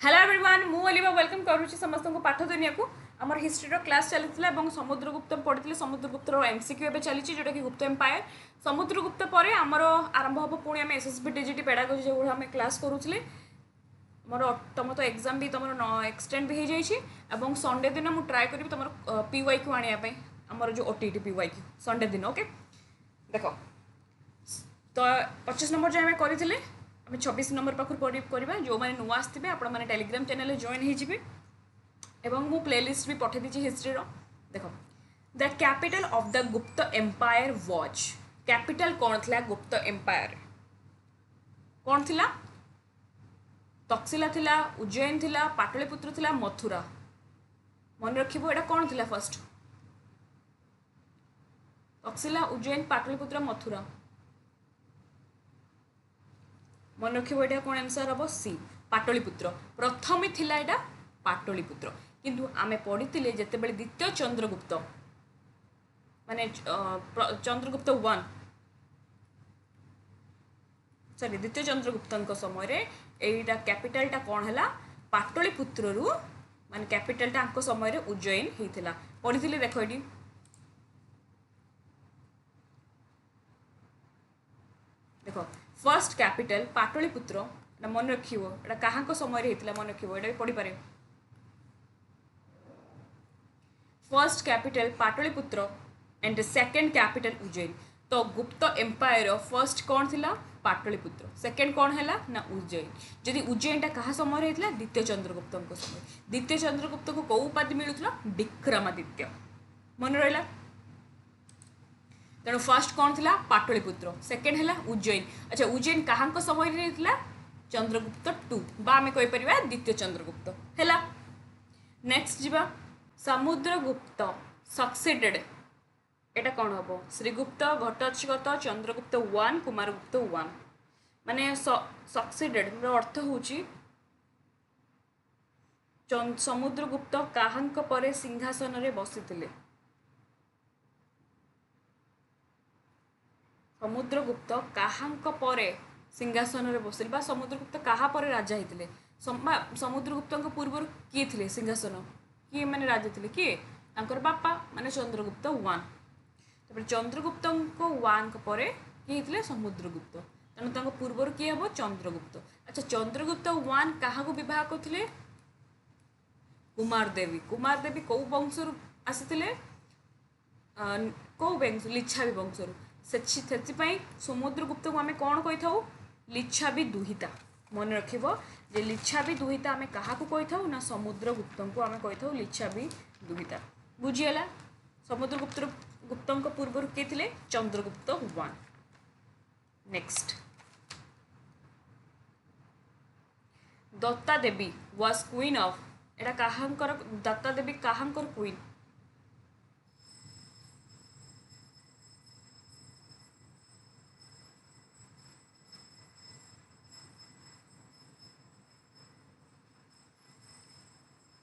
Hello everyone मु अलिबा welcome करूची समस्त को पाठ दुनिया को आमर हिस्ट्री रो क्लास चलीथिला एवं समुद्रगुप्त पढ़िथिले समुद्रगुप्त रो एमसीक्यू एबे चलीची जोटा कि गुप्त एम्पायर समुद्रगुप्त परे आमर आरंभ हबो पुणी आम एसएसबी टीजीटी पेडागोजी जो आम क्लास करूथिले मोर तुम तो एग्जाम भी तुम एक्सटेंड भी हो जाइए एवं संडे दिन मुझे ट्राए करी तुम पीवाई क्यू आने आमर जो ओटीटी पीवाई क्यू संडे दिन ओके देख तो 25 नंबर जो आम करें आम 26 नंबर पाखर करवा जो मैंने नुआ आसते आपण मैंने टेलीग्राम चैनल जॉइन हो मु प्लेलिस्ट भी पठे दी हिस्ट्री देख द कैपिटल ऑफ द गुप्त एम्पायर वाज कैपिटल कौन थी गुप्त एम्पायर कौन थी तक्षशिला थिला उज्जैन थिला पाटलिपुत्र थिला मथुरा मन रखिबो एटा कौन थिला फर्स्ट तक्षशिला उज्जैन पाटलिपुत्र मथुरा मन रखिबो एटा कौन आंसर हम सी पाटलिपुत्र प्रथम थिला एटा पाटलिपुत्र किंतु आमे पढ़ी जेतेबेले द्वितीय चंद्रगुप्त माने चंद्रगुप्त 1 सॉरी द्वितीय चंद्रगुप्त समय एटा कैपिटलटा कौन है पाटलिपुत्र रु माने कैपिटलटा समय उज्जैन होता पढ़ी देख ये देख फर्स्ट कैपिटल पाटलिपुत्र मन रखिबो एटा कहाँ समय होता मन रखिबो एटा भी पढ़ी पारे first capital Pataliputra and second capital Ujjain तो गुप्त एम्पायर फर्स्ट कौन थिला पाटलिपुत्र सेकंड कौन है ना उज्जैन जदि उज्जैनटा कहा समय होता द्वितीय चंद्रगुप्त समय द्वितीय चंद्रगुप्त को कौ उपाधि मिलूला विक्रमादित्य मन रहा तेणु फर्स्ट कौन थिला पाटलिपुत्र सेकंड है उज्जैन अच्छा उज्जैन कहाँ समय होता चंद्रगुप्त 2 बा आम कहीपर द्वितीय चंद्रगुप्त है नेक्स्ट जीवा समुद्रगुप्त सक्सेडेड एटा कौन हम श्रीगुप्त घटोत्कच चंद्रगुप्त 1 कुमारगुप्त 1 माने सक्सेडेड अर्थ हूँ समुद्रगुप्त काहांक परे सिंहासन रे बसिथिले समुद्रगुप्त काहांक परे सिंहासन रे बसिले बा समुद्रगुप्त कहा परे राजा होते समुद्रगुप्त पूर्व किए थे सिंहासन किए माने राजा थे किए तांकर बापा माने चंद्रगुप्त 1 तापर चंद्रगुप्त 1 पर किए समुद्रगुप्त तेणु पूर्वर किए हम चंद्रगुप्त अच्छा चंद्रगुप्त 1 क्या बह करते कुमार देवी कौ वंश आसी कौ वंश लिच्छावी वंश से समुद्रगुप्त को आम कौन कही था लिच्छावी दुहिता मन रखिब जे लिच्छावी दुहिता आम क्या कही ना समुद्रगुप्त को आम कही था लिच्छावी दुहिता बुझीगला समुद्रगुप्त गुप्त पूर्व किए थे Chandragupta 1 next Datta Devi was queen of एटा कहांकर दत्ता देवी कहांकर क्वीन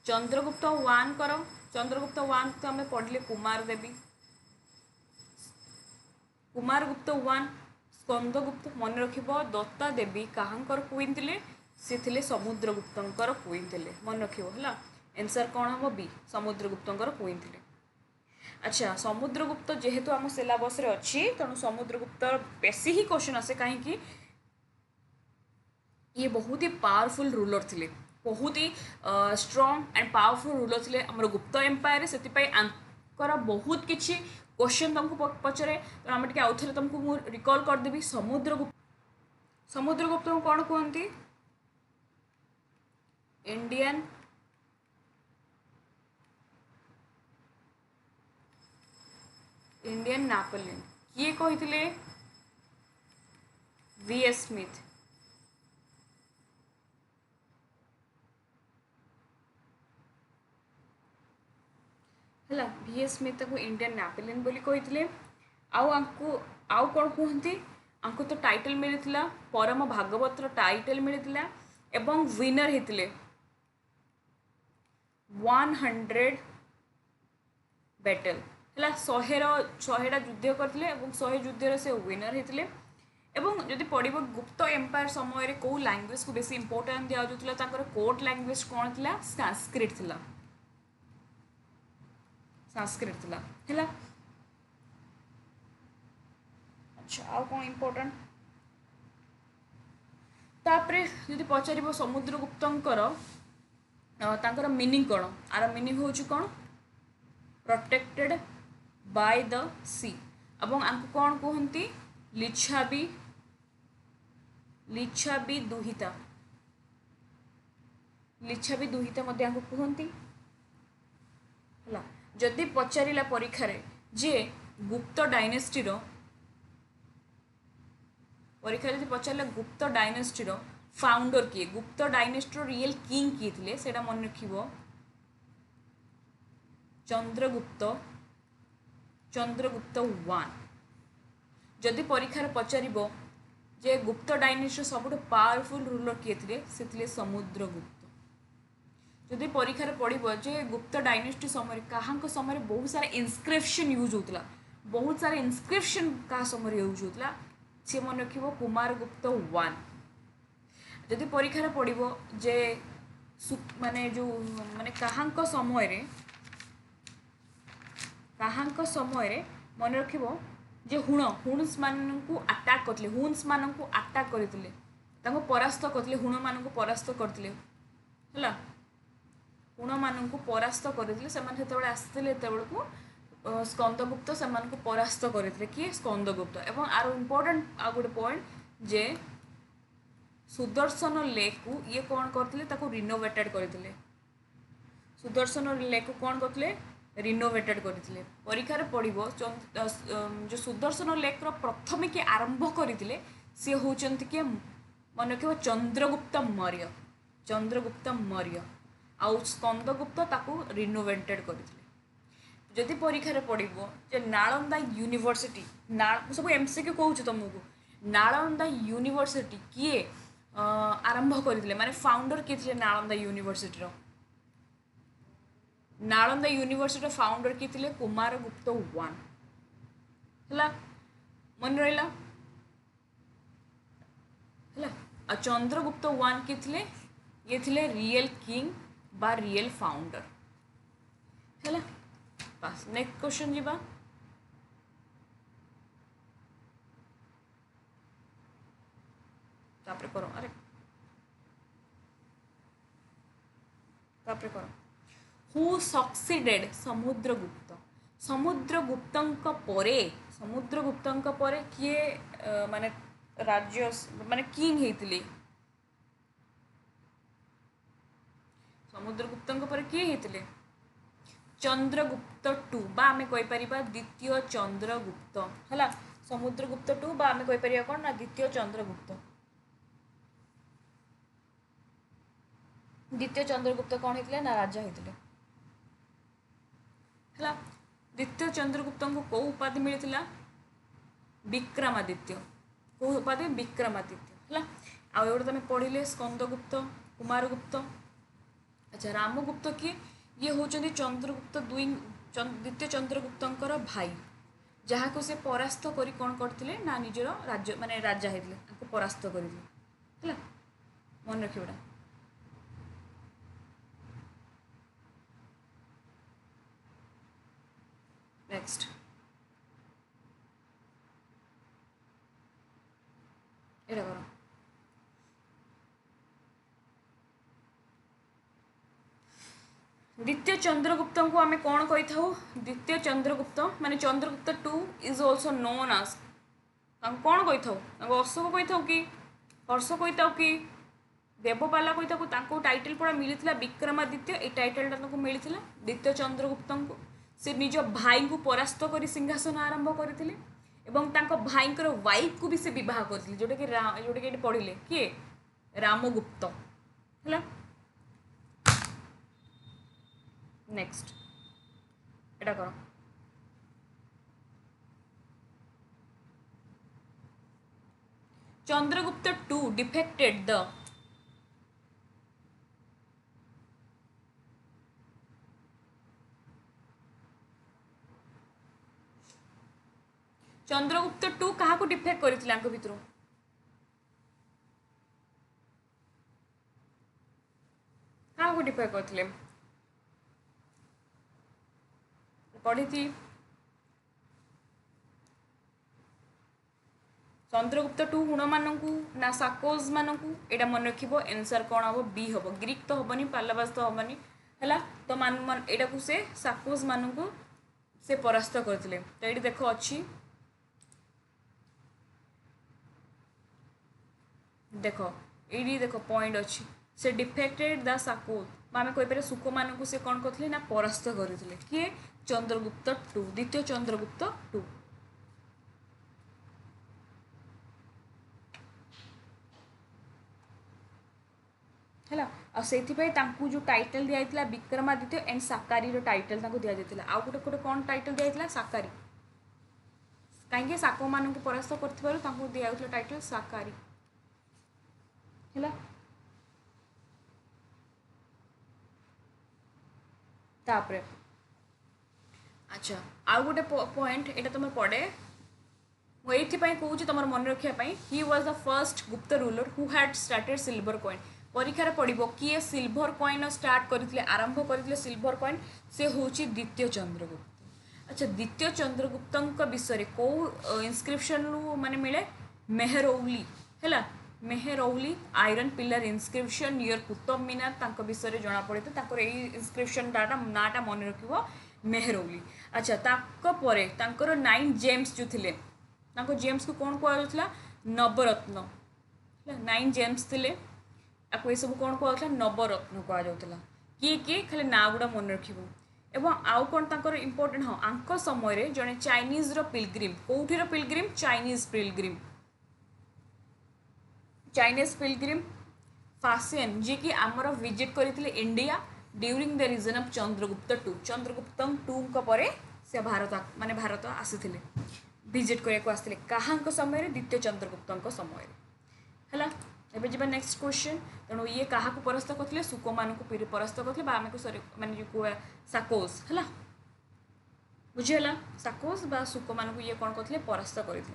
चंद्रगुप्त 1 कर चंद्रगुप्त 1 तो आम पढ़ले कुमारगुप्त 1 स्कंदगुप्त मन रखिब दत्ता देवी कहांकर क्वीन थिले सी थिले समुद्रगुप्तंकर क्वीन थिले मन रखिब हला आंसर कौन हम बी समुद्रगुप्तंकर क्वीन थिले अच्छा समुद्रगुप्त जेहेतु आम सिलेबस रे अच्छी तेणु समुद्रगुप्त बेसी ही क्वेश्चन आसे कहीं ये बहुत ही पावरफुल रूलर थिले बहुत ही स्ट्रॉन्ग एंड पावरफुल रूलर थिले हमर गुप्त एम्पायर से बहुत किछि क्वेश्चन तुमको पचरे तो आम टे आउ थे तुमको मु रिकॉल करदेवी समुद्रगुप्त को कौन कहते इंडियन नेपोलियन किए कही वीएस स्मिथ है वीएस स्मिथ को इंडियन नेपोलियन बोली कही आउ कौन कहते आंको तो टाइटल मिलता परम भागवत टाइटल मिलता एवं विनर होते 100 बैटल है 100 युद्ध करते 100 युद्ध से विनर होते एवं जदि पढ़िब गुप्त एम्पायर समय कौ लैंग्वेज को बेसी इंपोर्टेंस दिया जाउतला तांकर कोर्ट लैंग्वेज कौन थिला संस्कृत थिला संस्कृत थिला हैला। अच्छा आ कौन इंपोर्टेंट तापरे जदि पचारिब समुद्रगुप्तंकर तांकर मीनिंग कौन आर मीनिंग होची कौन प्रोटेक्टेड बाय द सी एवं आंको कौन कहती लिच्छाबी लिच्छाबी दुहिता लिच्छाबी दुहिता मध्य आंको कहती हला। जदि पचारिला परीक्षा रे जे गुप्त डायनेस्टी रो परीक्षा जदि पचारिला गुप्त डायनेस्टी रो फाउंडर किए गुप्त डायनेस्टी रो रियल किंग किए थिले सेटा मन रखिबो चंद्रगुप्त चंद्रगुप्त 1। जदि परीक्षा रे पचारिबो जे गुप्त डायनेस्टी सबुठ पावरफुल रूलर किए थिले से थिले समुद्रगुप्त। जदि परीक्षा रे पढ़िबो जे गुप्त डायनेस्टी समय कहां समय बहुत सारा इनस्क्रिप्शन यूज होतला बहुत सारा इनस्क्रिप्शन का समय यूज होतला से मन रखिबो कुमारगुप्त 1। जदि परीक्षा रे पढ़िबो जे माने जो माने कहां समय रे मन रखिबो जे हुण्स माननकु अटैक करथिले हुन्स माननकु अटैक करथिले ताको परास्त करथिले हुण माननकु परास्त करथिले हला हुण माननकु परास्त करथिले सेमान हेतबेले आस्थिले हेतबेलकु स्कंदगुप्त सेमानकु परास्त करथिले कि स्कंदगुप्त। एवं आरो इंपोर्टेंट आ गुड पॉइंट जे सुदर्शन लेक को ये कौन करथिले ताको रिनोवेटेड करथिले सुदर्शन लेक को कौन करथिले रिनोवेटेड करथिले। परीक्षा रे पढ़िबो जो सुदर्शन लेक रो प्रथम के आरंभ करथिले से होचंत के मन रखिबो चंद्रगुप्त मौर्य आउ स्कंदगुप्त ताको रिनोवेटेड करथिले। जदि परीक्षा रे पढ़िबो जे नालंदा यूनिवर्सिटी सब एमसीक्यू कहूछ तुमको नालंदा यूनिवर्सिटी किए आरंभ करथिले माने फाउंडर किए थिले नालंदा यूनिवर्सिटी रो नालंदा यूनिवर्सिटी फाउंडर किए थिले कुमारगुप्त 1 हला मन रहिला हला। आ चंद्रगुप्त 1 किए थिले ये थिले रियल किंग बा रियल फाउंडर हला। बस नेक्स्ट क्वेश्चन जीवा तापरे करो अरे तापरे करो हु सक्सीडेड समुद्रगुप्तंक परे किए माने राज्य माने किंग हेतिले समुद्रगुप्तंक परे किए हेतिले चंद्रगुप्त 2 बा आमे कहि परिबा द्वितीय चंद्रगुप्त हला। समुद्रगुप्त 2 बा आमे कहि परिबा कोन ना द्वितीय चंद्रगुप्त कौन हेतिले ना राजा हेतिले हला। द्वितीय चंद्रगुप्त को कौ उपाधि मिलता विक्रमादित्य कौ उपाधि विक्रमादित्य हला। आउ तुम पढ़िले स्कंदगुप्त कुमारगुप्त। अच्छा रामगुप्त किए ये होचंदी चंद्रगुप्त द्वितीय चंद्रगुप्तंकर भाई जहाँ को से परास्त करी कौन करथिले ना निजर राज्य माने राजा हेतिले परास्त करथिले हला मन रखिबा। नेक्स्ट एरा करो द्वितीय चंद्रगुप्त को आमे कौन कही था द्वितीय चंद्रगुप्त माने चंद्रगुप्त 2 इज ऑल्सो नोन आस कौन कही था अशोक कही था कि हर्ष कही था कि देवपाला कही था टाइटल पूरा मिलता विक्रमादित्य ये टाइटलटा मिलता द्वितीय चंद्रगुप्त को से निज भाई को परास्त कर सिंहासन आरंभ करते भाई वाइफ को भी से विवाह करते जोटा कि पढ़िले किए रामगुप्त है। नेक्स्ट एटा करो चंद्रगुप्त 2 डिफेक्टेड द चंद्रगुप्त 2 क्या डिफेक्ट कर भितर को डिफाए करथिले पढ़ी चंद्रगुप्त टू हुण मानू ना साकोज मानू एटा मन रखिबो आंसर कौन हम बी हम ग्रीक तो हेनी पालाबास तो हेनी है तो मान एटा को से साकोज मानू से परास्त करथिले तो ये देख अच्छी देख ये देख पॉइंट अच्छी से डिफेक्टेड द साकोज आम कहीपर सुक मानू से कौन करथिले ना परास्त करथिले किए चंद्रगुप्त टू द्वितीय चंद्रगुप्त टू है से जो टाइटल दिया विक्रमादित्य एंड साकारी टाइटल दि जाता आउ गोटे गोटे कौन टाइटल दिया साकारी कहीं साक मान परास्त कर दिया टाइटल साकारी है तापरे अच्छा आउ गोटे पॉइंट एटा तुम पढ़े मुझे कौच तुम मन रखापी ही वाज द फर्स्ट गुप्त ruler who had started silver coin परीक्षार पड़ो किए सिल्वर कॉइन स्टार्ट करते आरंभ करते सिल्वर कॉइन से हूँ द्वितीय चंद्रगुप्त अच्छा द्वितीय चंद्रगुप्त विषय कौ इनस्क्रिप्शन माने मिले मेहरौली है Mehrauli iron pillar inscription near Qutub Minar विषय जना पड़े तो इनस्क्रिप्शन नाटा मन रख मेहरौली अच्छा तापर 9 जेम्स जो थे जेम्स को कौन कहला नवरत्न 9 जेम्स थे आपको ये सब कौन कहला नवरत्न कहला किए किए खाली ना गुड़ा मन रखिबो एवं आउ कौन तांकर इम्पोर्टेंट हाँ आंक समय जड़े चाइनीज पिलग्रिम कौटिर pilgrim Chinese pilgrim Chinese pilgrim Faxian ji कि आमर विजिट करते India during the reign of Chandragupta two परे से भारत माने भारत आसी विजिट करने आसते क्या समय द्वितीय चंद्रगुप्त समय है एबे जब नेक्स्ट क्वेश्चन तेणु ये क्या परास्त करते सुक मान परास्त करते आम को सॉरी माने जो साकोज है बुझीगला साकोज बा सुक मान ये कौन करते परास्त करते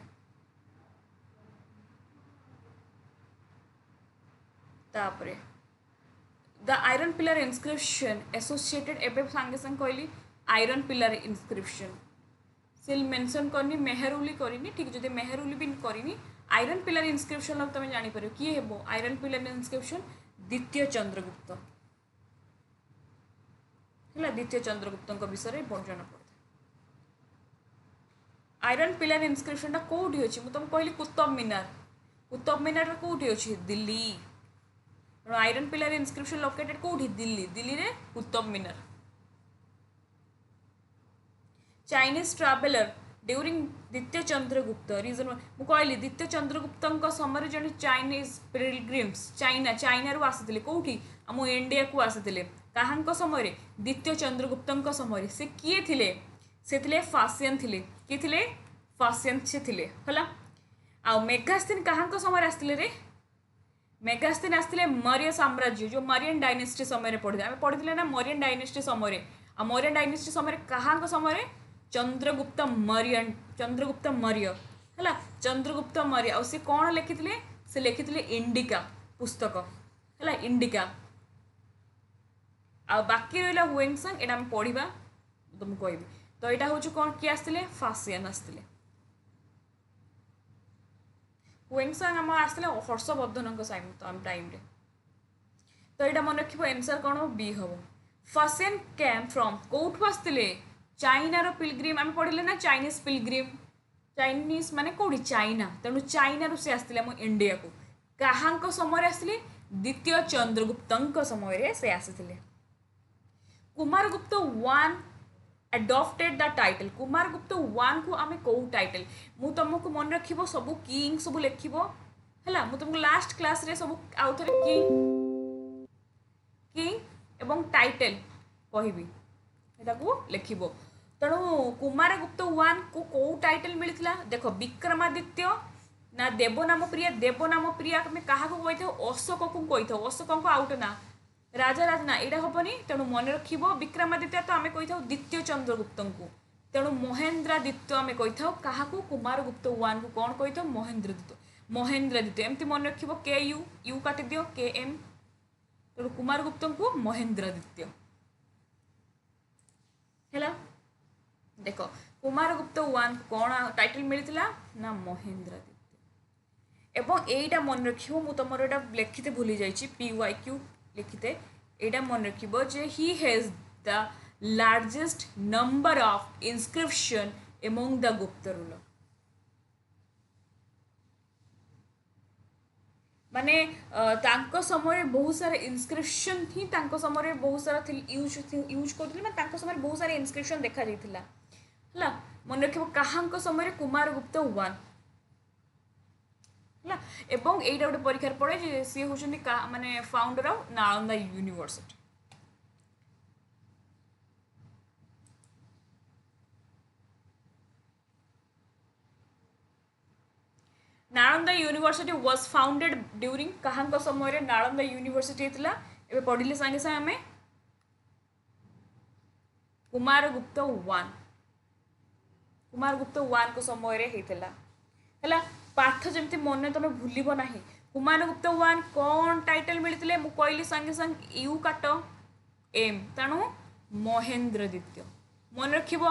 तापरे द आयरन पिलर इनस्क्रिप्शन एसोसिएटेड एबे सांगे संग कहली आयरन पिलर इनस्क्रिप्शन सिल मेंशन करनी मेहरौली करनी ठीक जदि मेहरौली भी करनी आयरन पिलर इनस्क्रिप्शन तुम जापर किए हे आयरन पिलर इनस्क्रिप्शन द्वितीय चंद्रगुप्त है द्वितीय चंद्रगुप्त विषय जना पड़ता आयरन पिलर इनस्क्रिप्शन कौटी अच्छी मुझे कहली कुतुब मीनार कौटी अच्छी Delhi iron pillar inscription located कौटी दिल्ली दिल्ली रे Qutub Minar Chinese traveller during द्वितीय चंद्रगुप्त रीजन मुझे कहली द्वितीय चंद्रगुप्त समय जन चाइनीज पिलग्रिम्स चाइना रू आसी कौटी आम इंडिया को आसी क्या समय द्वितीय चंद्रगुप्त समय से किए थिले से थिले फासियन थिले किए थिले फासियन से थिले हला आ मेगास्तीन क्या समय आसते रे मेगास्तीन आसते मौर्य साम्राज्य जो मौर्यन डायनेस्टी समय पढ़े आम पढ़ी ना मौर्यन डायनेस्टी समय आ मौर्यन डायनेस्टी समय क्या समय चंद्रगुप्त मौर्य है चंद्रगुप्त मौर्य आ सी कौन लिखी से लिखी इंडिका पुस्तक है इंडिका आ बाकी रहा हुएंगसांग एटा हम पढ़ा तुमको कहबी तो यहाँ हूँ कौन किए आसते फासियन आसते हुएंगसांग आम आसते हर्षवर्धन टाइम तो यहाँ मन रख आंसर कौन हम बी हम फासियन कैम फ्रॉम कौटू आसते चाइनार पिलग्रिम आम पढ़ले ना चाइनीज पिलग्रिम चाइनीज माने कौटी चाइना तेणु चाइना से आसते आम इंडिया को क्या समय आसते द्वितीय चंद्रगुप्त समय से आसते Kumaragupta one adopted the title Kumaragupta one को आम कौ टाइटल मु तुमको मन रख सब किंग सब लिख है तुमको लास्ट क्लास रे सब आउ थे किंग एवं टाइटल कहबी को लिख तेणु कुमारगुप्त वन को कौ टाइटल मिलता देख विक्रमादित्य ना देवनाम प्रिया आम क्या कही था अशोक को कही था अशोक आउट ना राजा ना यहाँ हेनी तेणु मन रख विक्रमादित्य तो आम कही था द्वितीय चंद्रगुप्त को तेणु महेंद्रादित्य आम कही था क्या कुमारगुप्त वन को कौन कही था महेंद्रादित्य एमती मन रख के यू काटि दियो के एम तेणु कुमारगुप्त को महेंद्रदित्य है। देख कुमारगुप्त वन कौन टाइटल मिलता ना महेंद्रदित्य। एवं एटा मन रख तुम लिखिते भूली जाइए PYQ लिखिते एटा मन रखिबो जे he has the largest number of inscription among the Gupta ruler. माने तांको समय बहुत सारे इनस्क्रिप्शन थी तांको समय बहुत सारा यूज करथिले माने तांको समय बहुत सारे इनस्क्रिप्शन देखा जाइथिला हला। मन रखिबो काहांको समय कुमारगुप्त वन हला। एवं एटा गोटे परीक्षार पड़े जे सी होचंदी माने founder of Nalanda university. Nalanda university was founded during कहां समय नालंदा यूनिवर्सिटी हेतला एबे पढ़िले संगे संगे हमें कुमारगुप्त वन को समय रे हेतला हला। पाठ जमती मन तुम भूलिबो नाही। कुमारगुप्त वन कौन टाइटल मिलते मु कहली संगे संगे यू काट एम तेणु महेंद्रदित्य मन रखिबो।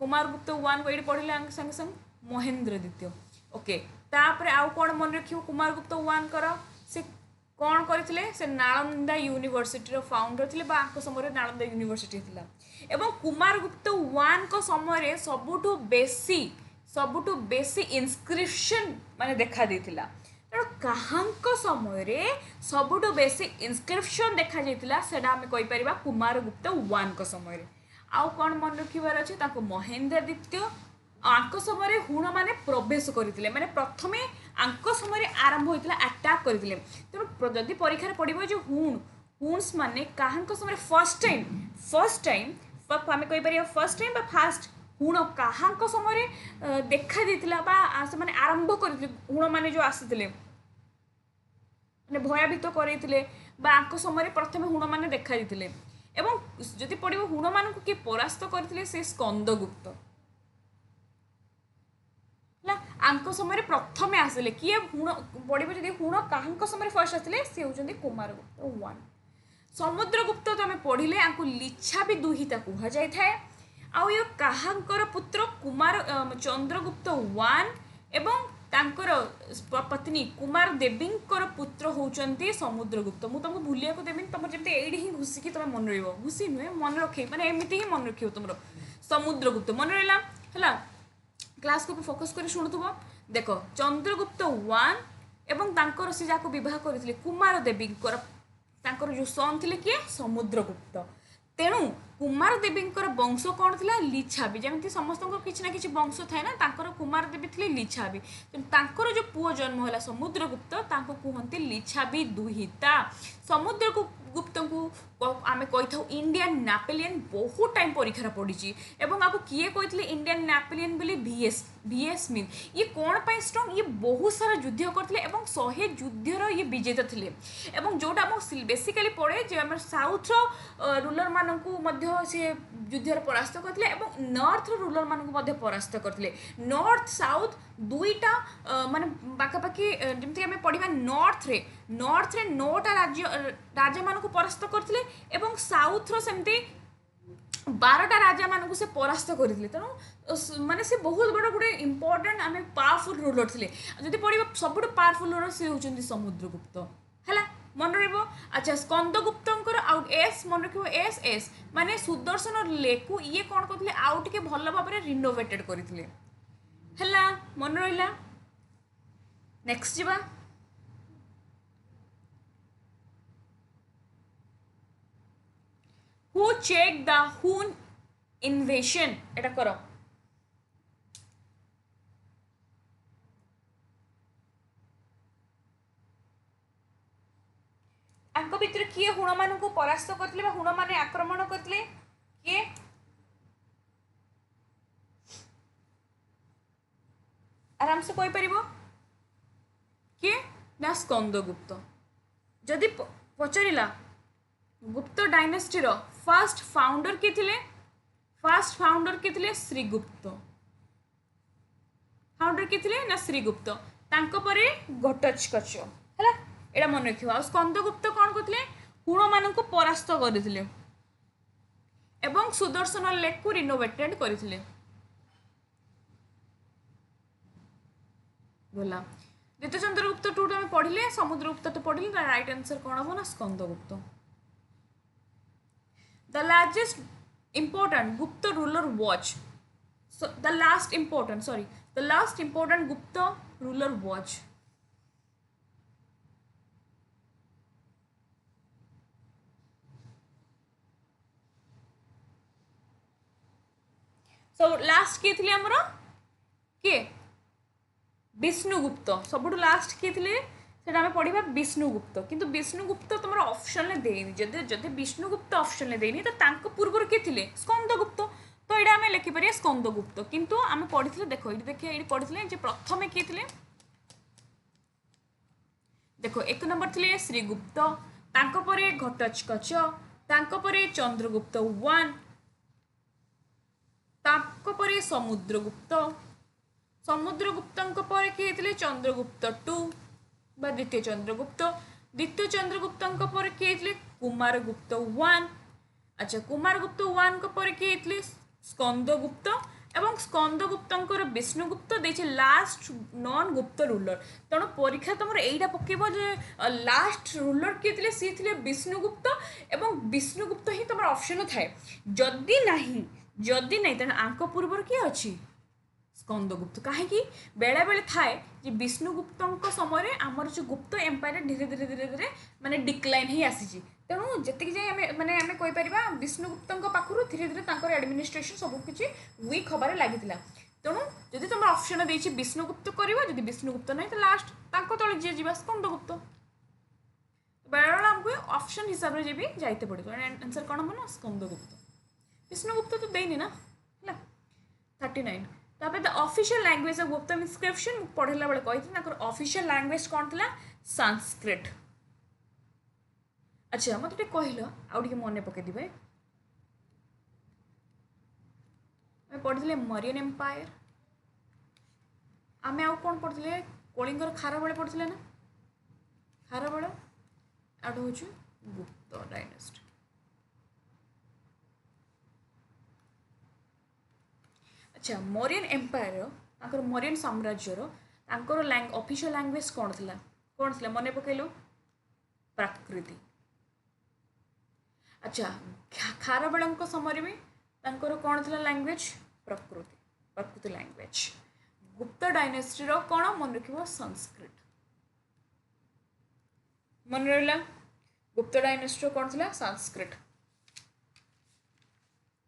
कुमारगुप्त वन को ये पढ़िले संगे संगे महेंद्रदित्य। ओके तापर आउ कौन मन रखियो कुमारगुप्त वन कर से कौन करथिले से नालंदा यूनिवर्सिटी रो फाउंडर थिले बा आंको समय नालंदा यूनिवर्सिटी थिला। एवं कुमारगुप्त वन को समय सबुठु बेसी इनस्क्रिप्शन माने देखा देथिला। तेणु काहांको समय सबुठु बेसी इनस्क्रिप्शन देखा जाइतिला सेटा हमें कहि परिबा कुमारगुप्त वन को समय। आउ कौन मन रखिबार अछि ताको महेंद्रदित्य आंक समय हुण माने प्रवेश करथिले माने प्रथमे आंक समय आरंभ होइतिला अटैक करथिले। तेणु जदि परीक्षा पड़िबो जे हुण्स माने काहांक समय फर्स्ट टाइम आमे कहि परिया फर्स्ट टाइम बा फास्ट हुण काहांक समय देखा देथिला बा से माने आरंभ करथिले हुण माने जो आसीथिले माने भयभीत करैथिले बा आंक समय प्रथमे हुण माने देखा देथिले। एवं जदि पड़िबो हुण मानकु के परास्त करथिले से स्कंदगुप्त आंक समय प्रथमे आसिले किए हुण पड़िबो जदि हुण काहांक समय फर्स्ट आसिले से होचंदी कुमारगुप्त वन। समुद्रगुप्त तो आमे पढ़िले आंकु लिच्छाबी दुहिता कुहा जाय थाए। आउ यो काहांकर पुत्र कुमार चंद्रगुप्त वन एवं तांकर पत्नी कुमार देवींकर पुत्र होचंती समुद्रगुप्त। मु तुमको भूलिया को देबिन तुम जमते एडी ही घुसी की तुम मन रहिबो घुसी नुहे मन रखे माने एमिति ही मन रखियो तुमरो समुद्रगुप्त मन रहला हला। क्लास को फोकस कर शुणुथुब देख चंद्रगुप्त वन एवं तांकर से जाको विवाह करथिले कुमार देवींकर तांकर जो सन थिले किए समुद्रगुप्त। तेणु कुमार देवींकर वंश कौन थिला लिच्छाबी जमती समस्त किसी ना किसी वंश थाए ना तांकर कुमार देवी थिले लिच्छाबी। तांकर जो पुओ जन्म होला समुद्रगुप्त तांको कुहंती लिच्छाबी दुहिता। समुद्रगुप्त को आमे कहि थाउ इंडियन नेपोलियन बहुत टाइम परीक्षा पड़ी एवं आपको किए कही इंडियन नेपोलियन बोली VS स्मिथ। ये कौन पाई स्ट्रंग ये बहुत सारा युद्ध करथिले एवं 100 युद्धर ये विजेता थिले एवं जोटा बेसिकली पड़े जे आम साउथ रूलर मानकू मध्य से युद्धर परास्त करथिले एवं नॉर्थ रूलर मानकू मध्य परास्त करथिले। नॉर्थ साउथ दुईटा माने पाखापाखि जमती आम पढ़ा नॉर्थ रे 9टा राजा मानकू परास्त करथिले एवं साउथ रो सेमती 12टा राजा मानकू से परास्त करथिले। तेणु माने से बहुत बड़ गोटे इंपोर्टेंट आम पावरफुल रूलर थिले। जदि पढ़ा सबुठ पावरफुल रूलर से होचंदी समुद्रगुप्त है मन रहिबो। अच्छा स्कंदगुप्तंकर आउट एस मन रखिबो एस माने सुदर्शन लेकु ये कौन करथिले आउ टिके भल भाबरे रिनोवेटेड करथिले हला मन रहिला। नेक्स्ट जिबा हु चेक द हुन इन्वेशन एटा करो आंक भितर किए हुण मान को परास्त करथिले बा हुण माने आक्रमण करथिले किए आराम से कोई परिबो किए ना स्कंदगुप्त। जदि पचारिला गुप्त डायनेस्टी रो फर्स्ट फाउंडर के थिले श्रीगुप्त। फाउंडर के थिले ना श्रीगुप्त तांको परे घटोत्कच हैला एटा मन रखियो। आ स्कंदगुप्त कौन करथिले हुण को परास्त करथिले एवं सुदर्शन लेक को रिनोवेटेड करथिले बोला द्वितीय चंद्रगुप्त टू आम पढ़िले समुद्रगुप्त तो पढ़िले राइट आंसर कौन हम ना Skandagupta the largest important Gupta ruler was so the last important Gupta ruler was so last किए थिले हमरो के विष्णुगुप्त सबुठु लास्ट किए थिले सेटा हमें पढ़िबा विष्णुगुप्त किंतु विष्णुगुप्त तुमर ऑप्शन ले देनी जदि जदि विष्णुगुप्त ऑप्शन ले देनी तो तांको पूर्वर के थिले स्कंदगुप्त तो एडा हमें लिखि परिया स्कंदगुप्त किंतु हमें पढ़िथिले देखो एडी देखिए एडी पढ़िथिले जे प्रथमे के थिले देखो एक नंबर थिले श्रीगुप्त तांको परे घटोत्कच तांको परे चंद्रगुप्त 1 तांको परे समुद्रगुप्त समुद्रगुप्तंको परे के थिले चंद्रगुप्त 2 बा द्वितीय चंद्रगुप्तंको पर किए थे कुमारगुप्त 1 अच्छा कुमारगुप्त 1 को पर किए थे स्कंदगुप्त एवं स्कंदगुप्तंकर विष्णुगुप्त देछि लास्ट नॉन गुप्त रूलर तेणु परीक्षा तुम एटा पकेबो जे लास्ट रूलर किए थे सी थे विष्णुगुप्त एवं विष्णुगुप्त ही तुम ऑप्शन थाए जदि नहीं तेणु आंक पूर्वर किए अच्छी स्कंदगुप्त कहीं बेले बेले थाए जे विष्णुगुप्त समय आमर जो गुप्त एम्पायर धीरे धीरे धीरे धीरे माने डिक्लाइन ही आसी तेणु जी जाए माने आम कहीपर विष्णुगुप्त पाखु धीरे धीरे एडमिनिस्ट्रेशन सबकि वीक हबार लगी तेणु जदि तुम ऑप्शन देछि विष्णुगुप्त करवा जदि विष्णुगुप्त नहीं तो लास्ट तले जी जा स्कंदगुप्त बेले बेले आमको ऑप्शन हिसाब से भी जाइते पड़ो आंसर कौन हम ना स्कंदगुप्त विष्णुगुप्त तो देनी ना है 39 तब द ऑफिशियल लैंग्वेज ऑफ गुप्त इनस्क्रिप्शन पढ़ला बेले कही ऑफिशियल लैंग्वेज कौन थी संस्कृत अच्छा मत कहल आगे मन पकईदे पढ़ी मरियन एम्पायर आम आउ कौन पढ़े कलिंगर खार बेले पढ़े ना खार बेले आठ हूँ गुप्त डायनेस्टी अच्छा मरियन एम्पायर मरियन साम्राज्यर ऑफिशियल लैंग्वेज कौन थी मन पकईलु प्राकृति अच्छा खारबेल समय भी कौन थी लैंग्वेज प्रकृति लैंग्वेज गुप्त डायनेस्टी कौन मन रख संस्कृत मन रहा गुप्त डायनेस्टी कौन थी संस्कृत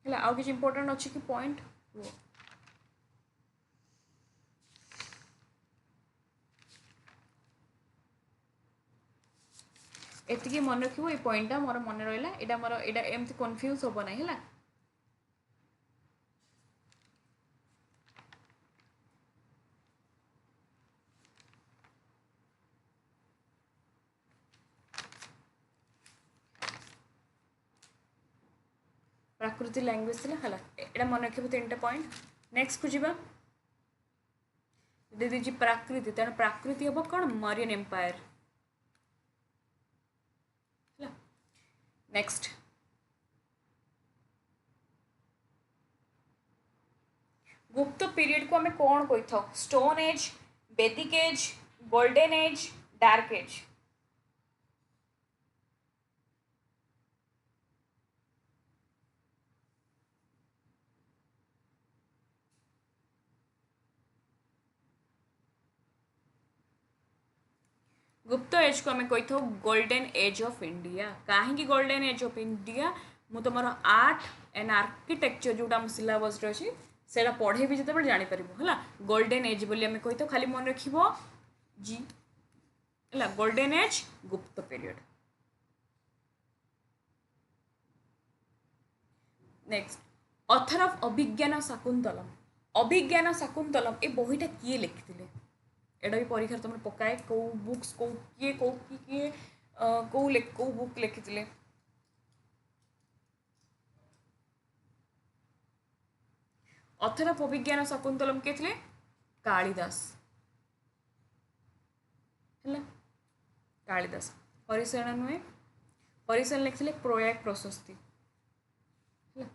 है आउ कि इंपोर्टेंट अच्छी कि पॉइंट एतिकी मन रखिबो ए पॉइंटा मोर मन रहिला एटा मोर एटा एमती कंफ्यूज होबो नै हैला प्राकृतिक लैंग्वेज थिला हैला एटा मन रखिबो तीनटा पॉइंट नेक्स्ट को जिबा दे दीजिए प्राकृति तेणु प्राकृति हम कौन Mauryan empire next Gupta period को हमें कौन कही था stone age Vedic age golden age dark age Gupta age को हमें कही था गोल्डन एज ऑफ इंडिया कहीं गोल्डन एज ऑफ इंडिया मु तुम आर्ट एंड आर्किटेक्चर जोटा आम सिलेबस अच्छी से पढ़े भी जो जापर है गोल्डन एज बोली आम कही खाली मन रख जी है गोल्डन एज गुप्त पीरियड नेक्स्ट ऑथर ऑफ अभिज्ञान शाकुंतलम ए बहीटा किए लिखिले एटा भी परीक्षा तुम पकाए कौ बुक्स कौ किए कौ बुक लिखिले ऑथर ऑफ अभिज्ञान शाकुंतलम के थे कालिदास है कालिदास हरिशरण नुहे हरिसेन लिखिले प्रयाग प्रशस्ति ହେଲା।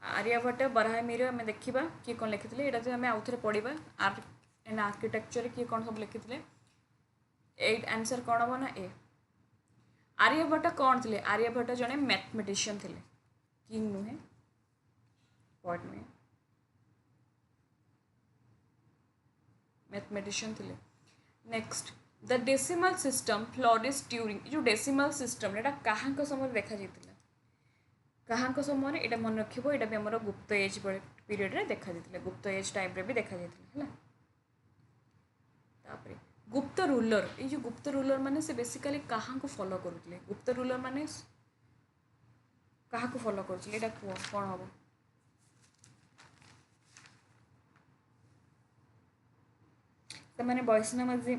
आर्यभट्ट बराहमिहिर आम देखा किए कौन लिखी यहाँ तो आम आउ थे पढ़ा आर्ट एंड आर्किटेक्चर किए कौन सब लिखी एट आंसर कौन हम ना ए। आर्यभट्ट कौन थे? आर्यभट्ट जड़े मैथमेटिशियन थे, किंग नुहे, पॉइंट नुहे, मैथमेटिशियन थे। Next the decimal system flourish during, जो डेसिमल सिस्टम एटा कहाँ समय देखा जाता, कहाँ समय यहाँ मन रखिए, यहाँ भी आम गुप्त एज पीरियड रे देखा जाता, गुप्त एज टाइम रे भी देखा जाता है। तापरे गुप्त रूलर, ये जो गुप्त रूलर माने से बेसिकली कहाँ को फॉलो करुले, गुप्त रूलर माने कहाँ को फॉलो करुले एटा कौन हम? मैंने वैष्णवजिम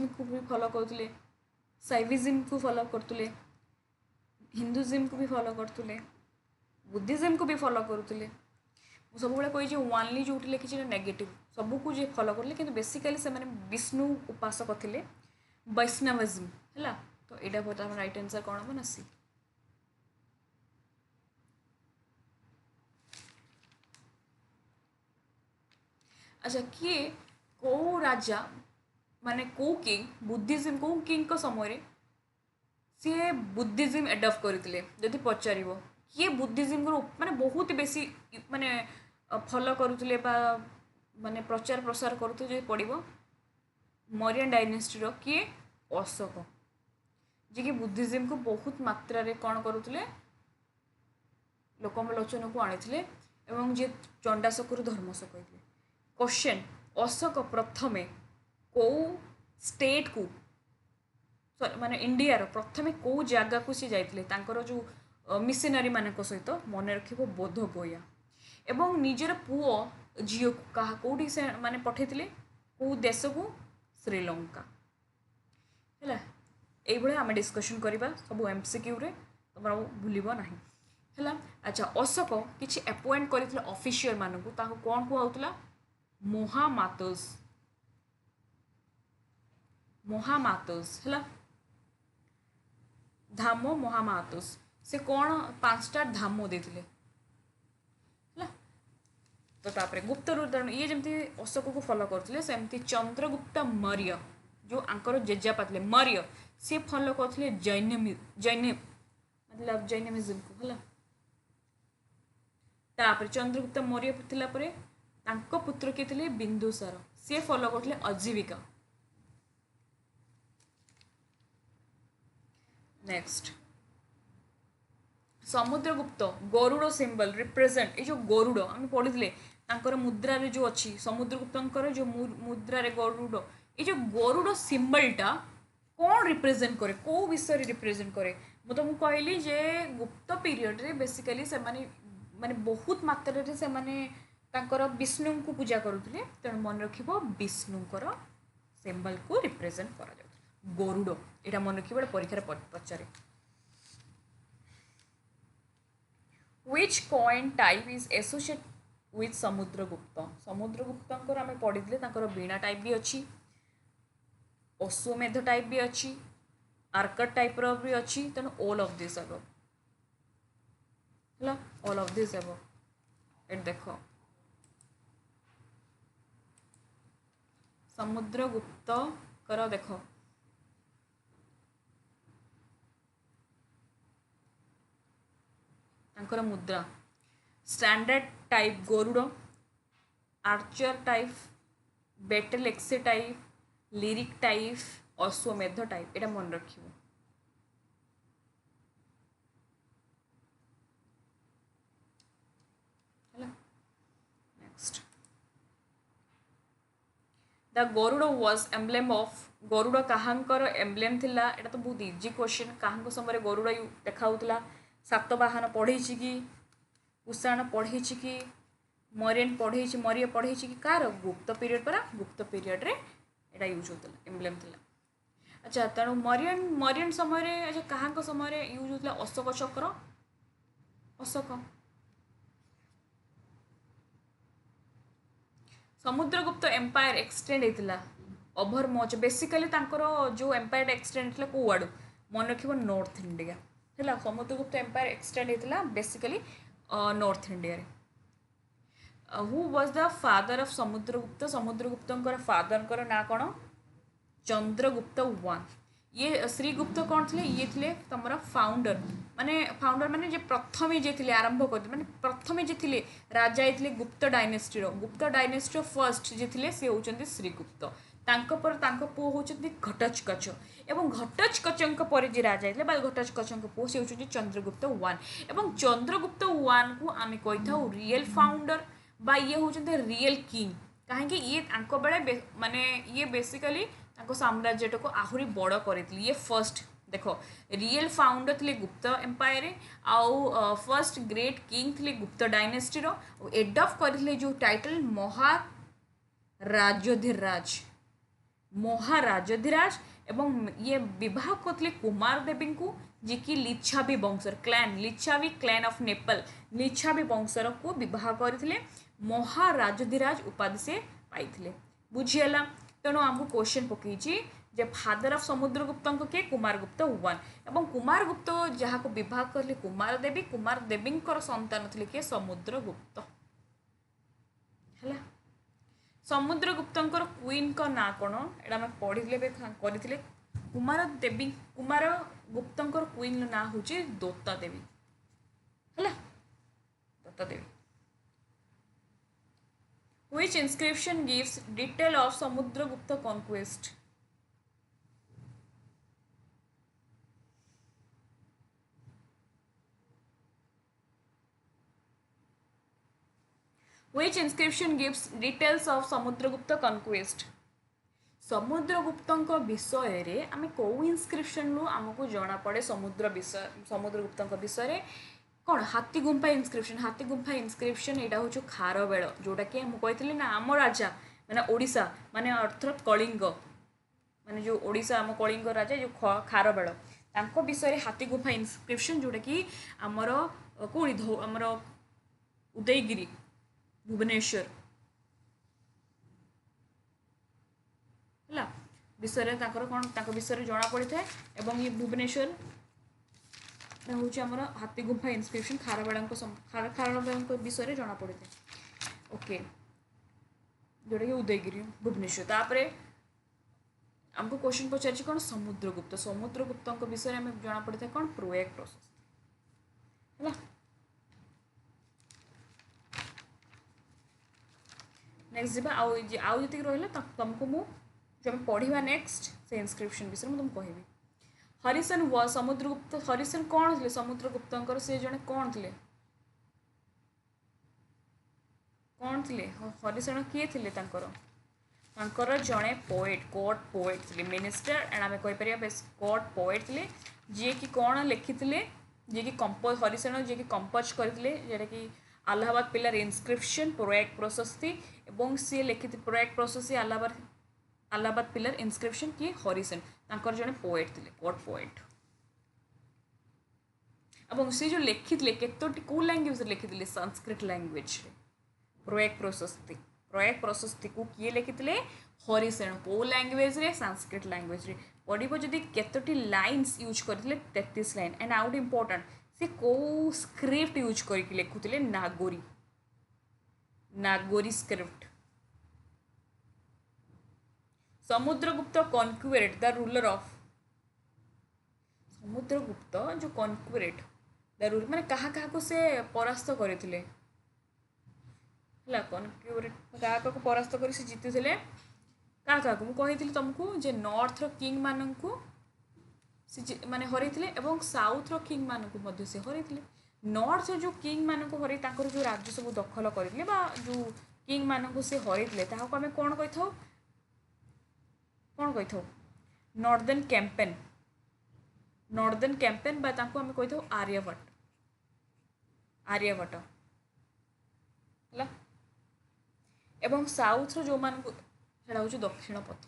को भी फॉलो करते, साइविजिम को फॉलो करते, हिंदुजिम को भी फॉलो करते, बुद्धिज्म को भी फॉलो करते। सब कही ओनली जो लिखी नेगेटिव सबको जे फॉलो करले, किंतु बेसिकली से मैंने विष्णु उपासक थे, वैष्णवजिम है। तो यहाँ बहुत राइट आंसर कौन हम ना सी। अच्छा किए को राजा माने को किंग बुद्धिज्म को किंग को समय सी बुद्धिज्म एडप्ट करते, जदि पचार किए बुद्धिज्म को माने बहुत बेसी माने फॉलो करुले माने प्रचार प्रसार करते जो पड़ो मौर्यन डायनेस्टी किए अशोक, जी कि बुद्धिज्म को बहुत मात्रा रे कौन करुले लोकलोचन को आनी एवं जी चंडाशोक धर्मशोक होते। क्वेश्चन अशोक प्रथमे को स्टेट को माने इंडिया रो प्रथमे को जगह को सी जाइतिले तांकर जो मिशनरी मानक सहित मन रखिबो बोध गया एवं निजर पुओ झील को कहा कौटी से माने पठेतिले को देश को श्रीलंका है। ये आम डिस्कसन करवा सब एमसीक्यू रे तुम भूलिबो नाही है। अच्छा अशोक किछि अपॉइंट करथिले ऑफिशियल मानक ताको कौन कहउतला? महामातोस, महामातोस है। धाम महामातोस से कौन 5टा धाम देथिले है। तो तापरे गुप्त रूप ये जमती अशोक को फॉलो करथिले सेमती चंद्रगुप्त मौर्य जो आंकर जेजापा थे मौर्य सी फॉलो करथिले जैन मतलब जैनिज्म को है। तापर चंद्रगुप्त मौर्य थिला परे तांको पुत्र के थे बिंदुसार सी फॉलो करथिले अजीविका। Next Samudragupta Garuda symbol represent ये जो गरुड़ आम पढ़ी थे मुद्रा रे जो अच्छी समुद्रगुप्त जो मुद्रा रे गरुड़ ये जो गरुड़ सिंबलटा कौन रिप्रेजेंट करे को विषय रिप्रेजेंट करे मुझे तुमको कहली जे गुप्त पीरियड रे बेसिकली से माने बहुत मात्रा रे से माने तांकर विष्णु को पूजा करुले तेणु मन रखिबो विष्णुकर सिंबल को रिप्रेजेंट करा जाउत गरुड़ एटा मन रखिबो परीक्षा पचारे। Which coin type is associated with Samudragupta? Samudragupta आम पढ़ी वीणा टाइप भी अच्छी, अश्वमेध टाइप भी अच्छी, आर्कट टाइप भी अच्छी, तेणु ऑल ऑफ दिस अबव है ऑल ऑफ दिस अबव एट देख समुद्रगुप्त कर देख मुद्रा standard type Garuda, archer type, battle axe type, lyric type, Ashvamedha type एटा मन रखिबो। Next the Garuda was emblem of Garuda कहांकर एम्ब्लेम थिला एटा तो बहुत इजी क्वेश्चन कहां समय गरुड़ देखा सातवाहन पढ़े कि कुषाण पढ़े कि मौर्यन पढ़े मौर्य पढ़े कि कार गुप्त पीरियड पर गुप्त पीरियड रे एटा यूज होता एम्ब्लेम थिला। अच्छा तेणु मौर्यन समय अच्छा कहाँ समय यूज होता अशोक चक्र अशोक समुद्रगुप्त एम्पायर एक्सटेंड होता ओभर मच बेसिकली जो एम्पायर एक्सटेंड होता कौ आड़ मन रखिबो नॉर्थ इंडिया है। समुद्रगुप्त एम्पायर एक्सटेंड होता बेसिकली नॉर्थ इंडिया रे। Who was the father of Samudragupta? Samudragupta father ना कौन? चंद्रगुप्त वन। ये श्रीगुप्त कौन थे? ये थे तुम फाउंडर माने जे प्रथम जे थे आरंभ कर माने प्रथम जे थे राजा ये गुप्त डायनेस्टी फर्स्ट जे थे सी होउछन्ति श्रीगुप्त। तांको पर तांको पुओ होउछन्ति घटोत्कच एवं घटोत्कचଙ୍କ पर जे राजा हेतले बा घटोत्कचଙ୍କ पुओ से होउछन्ति चंद्रगुप्त वन। एवं चंद्रगुप्त वन को आमे कहिथाउ रियल फाउंडर बा ये होउछन्ति रियल किंग। काहेकि ये तांको बेले माने ये बेसिकली साम्राज्य को आहरी बड़ करथिले। ये फर्स्ट देखो रियल फाउंडर थे गुप्त एम्पायर आउ फर्स्ट ग्रेट किंग थे गुप्त डायनेस्टी रो एडॉप्ट करथिले जो टाइटल महाराजधिराज एवं ये विवाह करथिले कुमार देवी को जी की लिच्छावी वंशर क्लैन लिच्छावी क्लैन ऑफ नेपाल लिच्छावी वंशर को विवाह करथिले महाराजधिराज उपाधि से पाइथिले। बुझियला? तेणु आमको क्वेश्चन पकई जे फादर ऑफ समुद्रगुप्त के कुमारगुप्त वन एवं कुमारगुप्त जहाँ को विवाह करले कुमार देवी संतान थे किए समुद्रगुप्त है। समुद्रगुप्त क्वीन का ना कौन एटा पढ़ी करते कुमारगुप्त क्वीन ना हूँ दोता देवी है। दोता देवी। Which inscription gives detail of Samudragupta conquest? Which inscription gives details of Samudragupta conquest? Samudragupta विषय रे आमे को इनस्क्रिप्शन रू आमको जना पड़े समुद्रगुप्त विषय कौन हाथी गुंफा इनस्क्रिप्शन यहाँ हूँ खारवेल जोटा कि मुझे ना आम राजा माने ओडिशा माने अर्थात कलिंग माने जो ओडिशा आम कलिंग राजा जो खारवेल तांको विषय हाथी गुंफा इनस्क्रिप्शन जोटा कि आमर कौड़ी आमर उदयगिरी भुवनेश्वर है विषय कौन विषय जना पड़ी था एवं ये भुवनेश्वर हूँ आम हाथी गुंफा इनस्क्रिप्शन खारवेल विषय जना पड़ी था। ओके जोटा कि उदयगिरी भुवनेश्वर। तापरे आमको क्वेश्चन पचार कौन समुद्रगुप्त विषय में जना पड़ी था कौन प्रोएक प्रोसेस है। नेक्स्ट जी आउ जी रहा तुमको मुझे पढ़ा नेक्स्ट से इनस्क्रिप्शन विषय में तुमको कहबी। हरिसन व समुद्रगुप्त हरिसन कौन थे समुद्रगुप्त से जड़े कौन थे हरिसन किए थे जड़े पोएट कोर्ट पोएट थे मिनिस्टर एंड आम कहीपर कोर्ट पोएट थे जी कि कौन लिखी जी कि कंपोज हरिसन जी कि कंपोज करते जोटा कि अलाहाबाद पिलर इनस्क्रिप्शन प्रोएक्ट प्रशस्ति एवं सी लिखि प्रोएक्ट प्रशस्ति अलाहाबाद पिलर इनस्क्रिप्शन किए हरिसन जड़े पोएट थे कोर्ट पोएट एवं सी जो लिखी केतोटी कौ लैंग्वेज लिखी संस्कृत लैंग्वेज प्रोएक्ट प्रशस्ति को किए लिखी हरिसेन कौ लैंग्वेज रे संस्कृत लैंग्वेज रे पढ़ो जदि केतोटी लाइन्स यूज करते 33 लाइन एंड आउट इम्पोर्टाट से कौ स्क्रिप्ट यूज करके लिखुले Nagari script. Samudragupta conquered the ruler of Samudragupta जो कॉन्क्यूरेट द रूलर माने कहा को से परास्त करथिले कॉन्क्यूरेट क्या परास्त कर जीति थे क्या मुझे तुमको जे नॉर्थ किंग मानू माने हरई एवं साउथ किंग मानू से हरई नॉर्थ जो किंग मानू हरई जो राज्य सब दखल करते जो किंग मानू से हरई आम कौन कही नॉर्दर्न कैंपेन आम कही आर्यभट्ट है एवं साउथ जो मानू हूँ दक्षिण पथ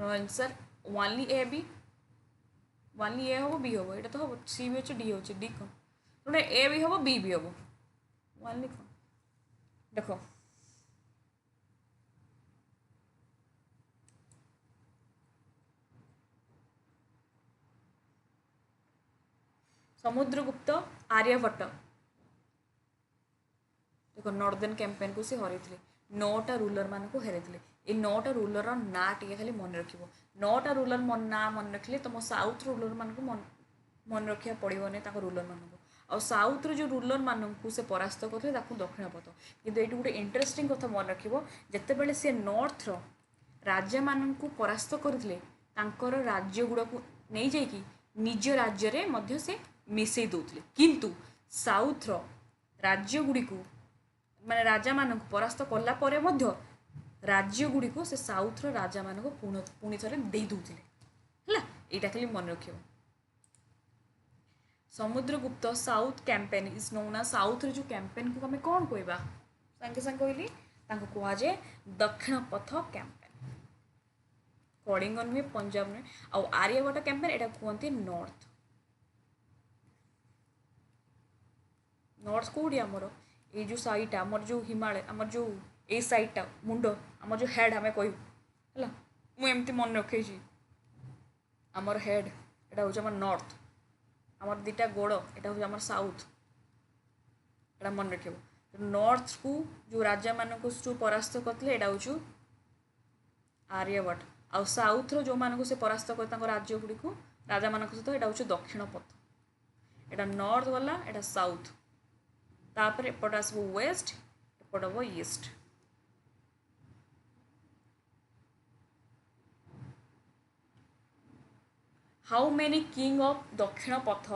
आंसर ओनली ए हम बी हम यहाँ तो हम सी भी अच्छे डी हो डी कौन जोटे ए भी हम बी भी हम ओनली कौन देख समुद्रगुप्त आर्यभट्ट देखो नॉर्दर्न कैंपेन को से हरई 9टा रूलर मान को हरई ये 9टा रूलर ना टे खाली मन रख 9टा रूलर ना मन रखिले तुम साउथ रूलर मान को मन रखा पड़ोनी रूलर मान आ साउथ्र जो रूलर मानू से परास्त करते दक्षिण पथ किंतु ये गोटे इंटरेस्टिंग कथा मन रख जितेबाला सी नॉर्थर राजा मान परास्त करते राज्य गुड़ा को नहीं जाकि निज राज्य में से मिसई दौले किंतु साउथ्र राज्य गुड़ी को माने राजा मान परास्त कला परे मध्य राज्य गुड़ी को से साउथ्र राजा मान पुणी थे दे दौले है यहाँ खाली मन रख Samudragupta south campaign is known as south जो कैंपेन को हमें कौन कहवा सांगे सांगे कहली कहुए दक्षिण पथ कैंपेन कलिंग नुहे पंजाब नुहे आउ आर्यभट्ट कैंपेन यहाँ कहते नॉर्थ नॉर्थ कौटी आमर ये जो साइड आमर जो हिमालय आमर जो ए साइडटा मुंड आमर जो हेड आम कहू है मुझे मन रखे आमर हेड यहाँ हूँ आम नॉर्थ आमर दीटा गोड़ यहाँ हूँ आम साउथ यहाँ मन रख नॉर्थ को जो राजा मान को जो परास्त करते यहाँ हूँ आर्यभट्ट आउ साउथ्र जो मान को से परास्त कर राज्य गुड़ी को राजा मान सहित यहाँ हूँ दक्षिण पथ यहाँ नॉर्थ गला यहाँ साउथ तापर एपट आसब वेस्ट एपट हम east how many king of Dakshinapatha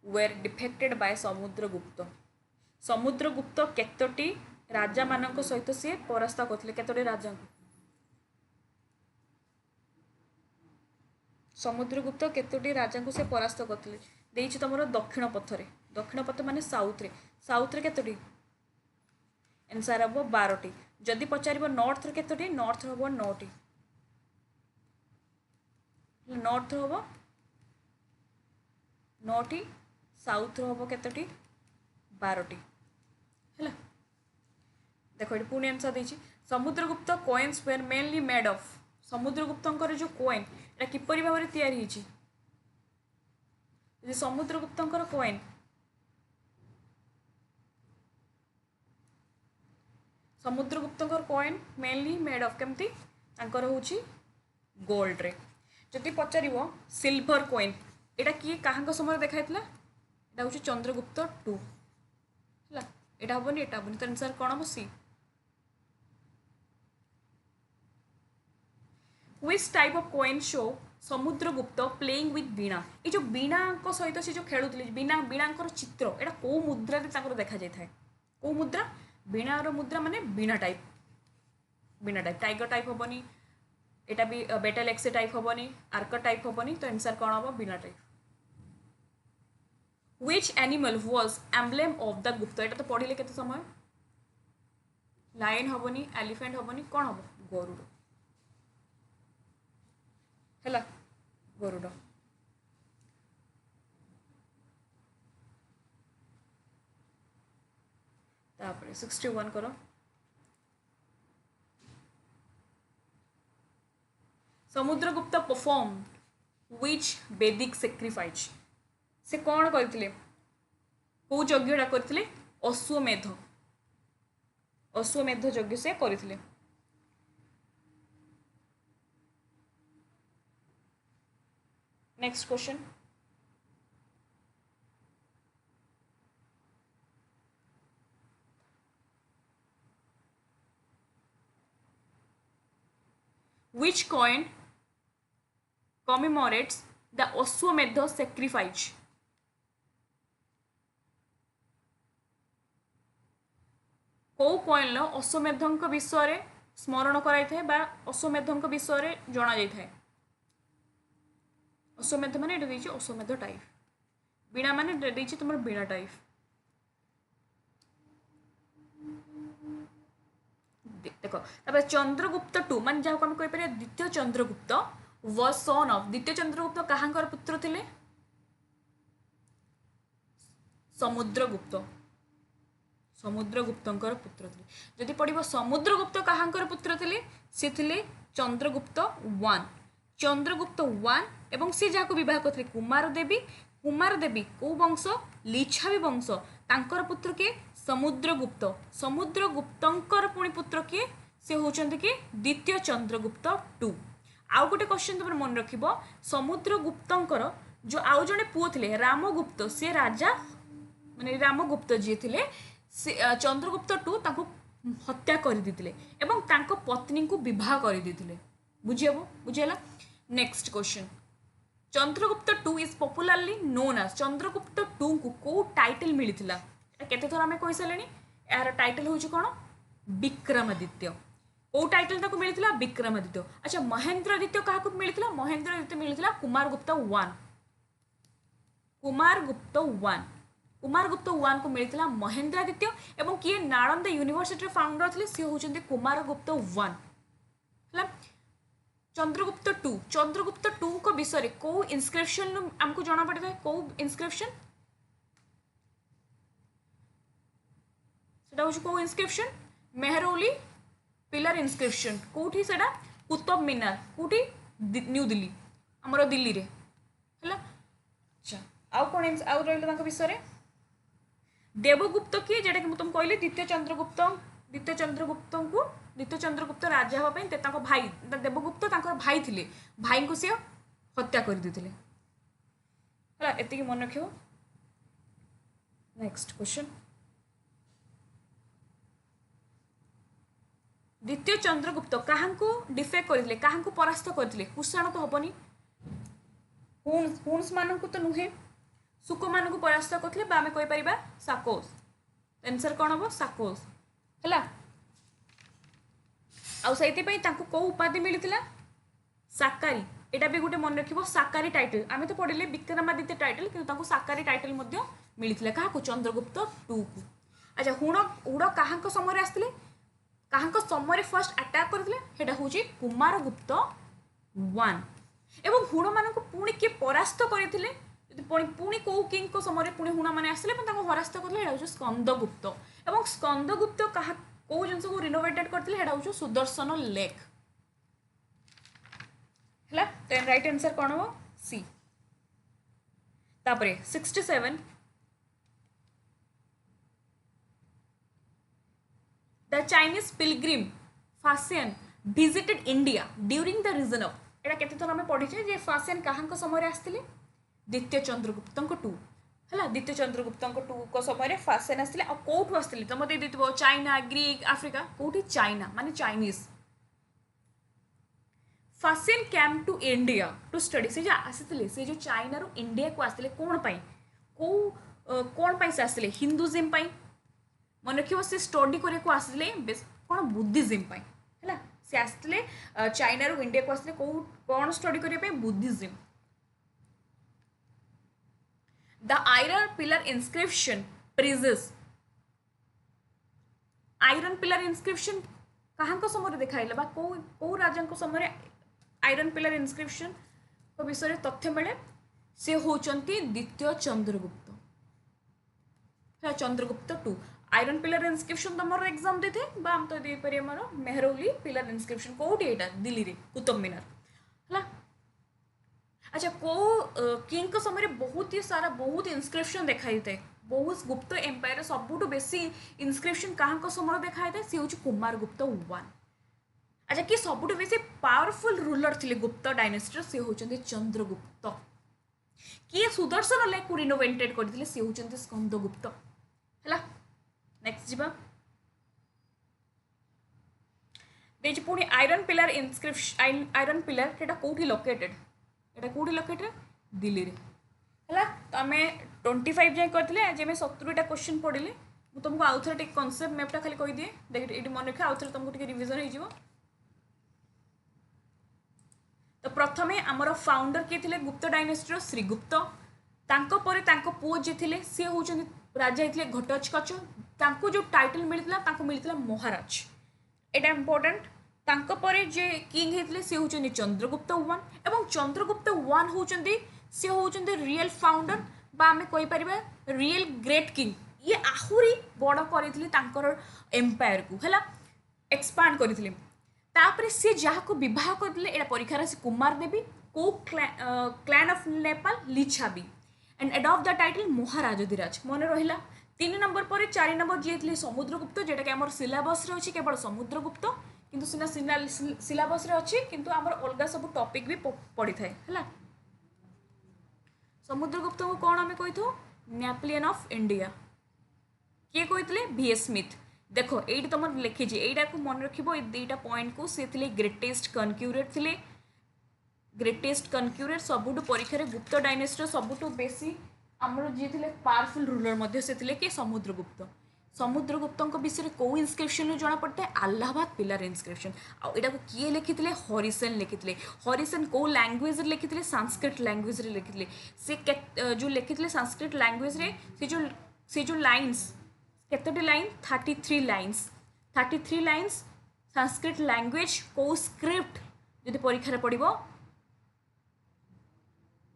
were defeated by Samudragupta Samudragupta केतोटी राजा मानक सहित सी परास्त करथिले केतोटी राजा समुद्रगुप्त केतोटी राजा को से परास्त करथिले देइछि तमरो दक्षिण पथ माने साउथ रे केतोटी आंसर हम 12टी जदि पचारिबो नॉर्थ रे केतोटी नॉर्थ हम 9टी नॉर्थ हम 9टी साउथ हम केतोटी 12टी है देखो ये पुणी आंसर देछि Samudragupta coins were mainly made of Samudragupta जो कॉइन एटा किपरि भाव में तैयारी होछि Samudragupta coin Samudragupta coin mainly made of केमती हूँ गोल्ड रे जदि पचार सिल्वर कॉइन एटा किए क्या समय देखाई यहाँ हूँ चंद्रगुप्त 2 है यहाँ हेनी एटा हेनी तो आंसर कौन हम C which type of coin show Samudragupta playing with veena ये जो बीणा सहित सी जो खेलुले बीणा चित्र यहाँ कौ मुद्रा देखा जाए कौ मुद्रा बीणार मुद्रा माने बीणा टाइप टाइगर टाइप हेनी एटा भी बेटल एक्स टाइप हेनी आर्क टाइप हेनी तो आंसर कौन हम veena type which animal was emblem of the Gupta एटा तो पढ़िले केते समय लायन हेनी एलिफेंट हेनी कौन हम गरुड़ है गरुड़ तापर 61 करो समुद्रगुप्त परफॉर्म व्हिच वैदिक सैक्रिफाइस से कौन करथिले को यज्ञटा करथिले अश्वमेध यज्ञ से करथिले next question which coin commemorates the Ashwamedha sacrifice को कॉइन अश्वमेध विषय स्मरण कराई बा अश्वमेध विषय जना जाए अश्वमेध मान ये अश्वमेध टाइप बीणा मान तुम बीणा टाइप देखो चंद्रगुप्त 2 मान जहाँ आम कहीपर द्वितीय चंद्रगुप्त वाज सन ऑफ द्वितीय चंद्रगुप्त कहाँ पुत्र थिले समुद्रगुप्त समुद्रगुप्तर पुत्र थे जदि पढ़ समुद्रगुप्त कहाँ पुत्र थे सी थे चंद्रगुप्त 1 चंद्रगुप्त 1 एवं सी जहाँ को बह करते कुमार देवी कुमार देवी को वंश लिच्छावी वंश तांकर पुत्र किए समुद्रगुप्त समुद्रगुप्तंकर पुणी पुत्र किए से होचंती कि द्वितीय चंद्रगुप्त टू आउ गोटे क्वेश्चन तुम मन रखिब समुद्रगुप्तंकर जो आउ जने पुओ थिले रामगुप्त से राजा माने रामगुप्त जी थिले चंद्रगुप्त टू तांको हत्या कर देथिले एवं तांको पत्नी को विवाह कर देथिले बुझियबो बुझियला next question Chandragupta two is popularly known as Chandragupta two को टाइटल मिलिथिला केते थोर हमें कहि सालेनी यार टाइटल होची कोन विक्रमादित्य को टाइटल ताको मिलिथिला विक्रमादित्य अच्छा महेंद्रदित्य काहा को मिलिथिला महेंद्रदित्य मिलिथिला कुमारगुप्त 1 कुमारगुप्त 1 को मिलिथिला महेंद्रदित्य एवं किए नालंदा यूनिवर्सिटी रे फाउंडर थिले से होचंती कुमारगुप्त 1 हला चंद्रगुप्त टू को विषय रे को इनस्क्रिप्शन हमको जाना पड़ता है को इनस्क्रिप्शन सेटा होची को इनस्क्रिप्शन मेहरौली पिलर इनस्क्रिप्शन कोठी सेटा कुतुब मीनार कोठी न्यू दिल्ली हमरो दिल्ली रे हला अच्छा आउ कोन आउ रहले तांको विषय रे देवगुप्त किए जेटा कि तुम कहले द्वितीय चंद्रगुप्त राजा हवा पे तांको भाई देवगुप्त तांको भाई थिले भाई को से हत्या कर दिथिले हला एति कि मन रखियो नेक्स्ट क्वेश्चन द्वितीय चंद्रगुप्त काहांको डिफेक्ट करथिले काहांको परास्त करथिले कुषाण तो हबनी हुन्स मानन को तो नुहे सुक मान को परास्त करथिले बा हमें कहि परिबा साकोस आंसर कोन हबो साकोस हला आउ सहित को उपाधि मिलता साकारी एटा भी गोटे मन रखिबो साकारी टाइटल आमे तो पढ़िले विक्रमादित्य टाइटल किंतु साकारी टाइटल मध्य मिलता क्या चंद्रगुप्त टू को अच्छा हुड़ क्या समय आसते क्या समय फर्स्ट अटैक करते हूँ कुमारगुप्त 1 एवं हुण मान पुणी किए परास्त करते पुणी कौ किंग समय पुणी हुण मैंने आसते परास्त करते स्कंदगुप्त एवं स्कंदगुप्त क्या कौ जिन को रिनोवेटेड करते सुदर्शन लेक है देन राइट आंसर कौन हम सी तापरे 67 the Chinese pilgrim Faxian visited India during the reign of एटा केते थोर हमें पढ़िछे जे फासियन काहांक समय आस्थिले द्वितीय चंद्रगुप्तंक 2 हला द्वितीय चंद्रगुप्तंक 2 को समय फासियन आस्थिले आ कोठु आस्थिले तुम दे दितबो चाइना ग्रीक अफ्रीका कोठी चाइना माने Chinese Faxian came to India to study से जो आसते से जो चाइना रू इंडिया को आसते कौन पाई कौन से आसते हिंदुइज्म पाई मन रखिए से स्टडी करने को आसते कौन बुद्धिज्म पाई है से आसते चाइना रू इंडिया को आसते कौन स्टडी करने Buddhism the iron pillar inscription praises iron pillar inscription कहाँ को समय देखा कौ राजा समय आयरन पिलर इनस्क्रिप्शन को विषय तथ्य मिले से होचंती द्वितीय चंद्रगुप्त चंद्रगुप्त 2 आयरन पिलर इनस्क्रिप्शन तुम एग्जाम देते हम तो दे पारे मोर मेहरौली पिलर इनस्क्रिप्शन कोठी एटा दिल्ली रे कुतुब मीनार हला अच्छा को किंग को समय बहुत ही सारा बहुत इनस्क्रिप्शन देखाई थे बहुत गुप्त एम्पायर सबुठ बेसी इनस्क्रिप्शन कहाँ को समय देखाई थे सी हूँ कुमारगुप्त 1 अच्छा कि सबुठ बेसी पावरफुल रूलर थिले गुप्त डायनेस्टी से होचंती चंद्रगुप्त किए सुदर्शन लेक को रिनोवेटेड करथिले से होचंती स्कंदगुप्त हला नेक्स्ट जीवा देज पुणी आयरन पिलर इनस्क्रिप्शन आयरन पिलर एटा कोठी लोकेटेड दिल्ली रे हला तो आमे 25 जाय करथिले आज आमे 70टा क्वेश्चन पढिले मु तुमको आउथरे टिक कांसेप्ट मैपटा खाली कहि दिए देख एटी मन रखा आउथरे तुमको टिक रिवीजन हे जिवो तो प्रथमे आमर फाउंडर किए थे गुप्त डायनेस्टी श्रीगुप्त तांको परे तांको पुओ जे थिले से होचंती राजा हेतिले घटोत्कच तांको जो टाइटल मिलता महाराज एटा इंपोर्टेंट तांको परे जे किंग हेतिले से होचंती चंद्रगुप्त 1 एवं चंद्रगुप्त 1 होचंती से होचंती रियल फाउंडर बा आमे कहि परिबा रियल ग्रेट किंग ये आहुरी बड़ करिथिले तांकर एम्पायर को हला एक्सपांड करिथिले तापरे से जहाँ को विवाह करते एटा परीक्षा से कुमार देवी को clan of Nepal Lichchhavi and adopt the title Maharajadhiraja मन रहा 3 नंबर पर 4 नंबर जी थे समुद्रगुप्त जोटा कि आम सिलेबस रे अच्छी केवल समुद्रगुप्त किंतु सिना सिलेबस रे अच्छी किंतु आमर अलग सब टॉपिक भी पड़ी थाए है समुद्रगुप्त को कौन आम कही नेपोलियन ऑफ इंडिया किए कही VS स्मिथ देख ये तुम लिखी यहीटा को मन रखिए ये दुईटा पॉइंट को सी ग्रेटेस्ट कनक्यूरेट थे ग्रेटेस्ट कनक्यूरेट सबुठ परीक्षा गुप्त डायनेस्टी सबुठ बेसी आमर जी थे पावरफुल रूलर से कि समुद्रगुप्त विषय कौ इनस्क्रिप्शन जना पड़ता है आलाहाबाद पिलर इनस्क्रिप्शन आईटा को किए लिखी हरिसेन लिखी हरिसेन कौ लैंग्वेज लिखी संस्कृत लैंग्वेज लिखी से जो लिखी संस्कृत लैंग्वेज से जो लाइन्स केतोटी लाइन 33 लाइन्स संस्कृत लैंग्वेज कौ स्क्रिप्ट जदि परीक्षा पड़ो